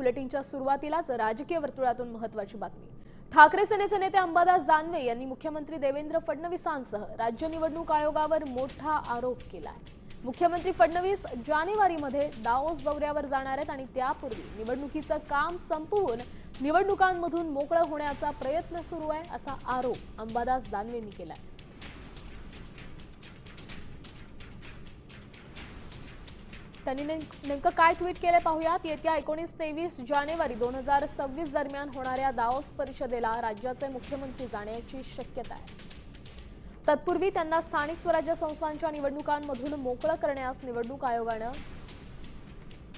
बुलेटिनच्या सुरुवातीलाच राजकीय वर्तुळातून महत्त्वाची बातमी। ठाकरे सेनेचे नेते अंबादास दानवे यांनी मुख्यमंत्री देवेंद्र फडणवीसांसह राज्य निवडणूक आयोगावर मोठा आरोप केला आहे। मुख्यमंत्री फडणवीस जानेवारीमध्ये दाओस दौऱ्यावर जाणार आहेत आणि त्यापूर्वी निवडणुकीचं काम संपवून निवडणुकांमधून मोकळं होण्याचा प्रयत्न सुरू आहे, असा आरोप अंबादास दानवेंनी केला आहे। त्यांनी नेमकं काय ट्विट केले पाहूयात। येत्या 19-23 जानेवारी 2026 दरम्यान होणाऱ्या दाओस परिषदेला राज्याचे मुख्यमंत्री जाण्याची शक्यता आहे। तत्पूर्वी त्यांना स्थानिक स्वराज्य संस्थांच्या निवडणुकांमधून मोकळं करण्यास निवडणूक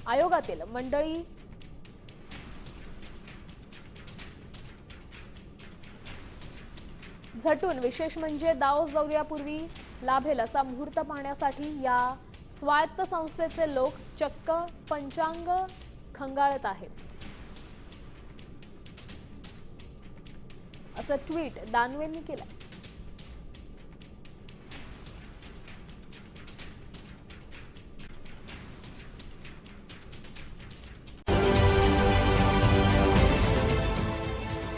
आयोगातील मंडळी झटून, विशेष म्हणजे दाओस दौऱ्यापूर्वी लाभेल असा मुहूर्त पाहण्यासाठी या स्वायत्त संस्थेचे लोक चक्क पंचांग खंगाळत आहेत, असं ट्विट दानवेंनी केलं।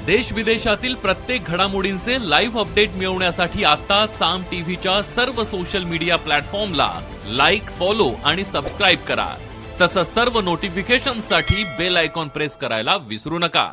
देश विदेशातील प्रत्येक घडामोडींचे लाईव्ह अपडेट मिळवण्यासाठी आता साम टीव्हीच्या सर्व सोशल मीडिया प्लॅटफॉर्मला लाईक, फॉलो आणि सबस्क्राईब करा। तसंच सर्व नोटिफिकेशनसाठी बेल आयकॉन प्रेस करायला विसरू नका।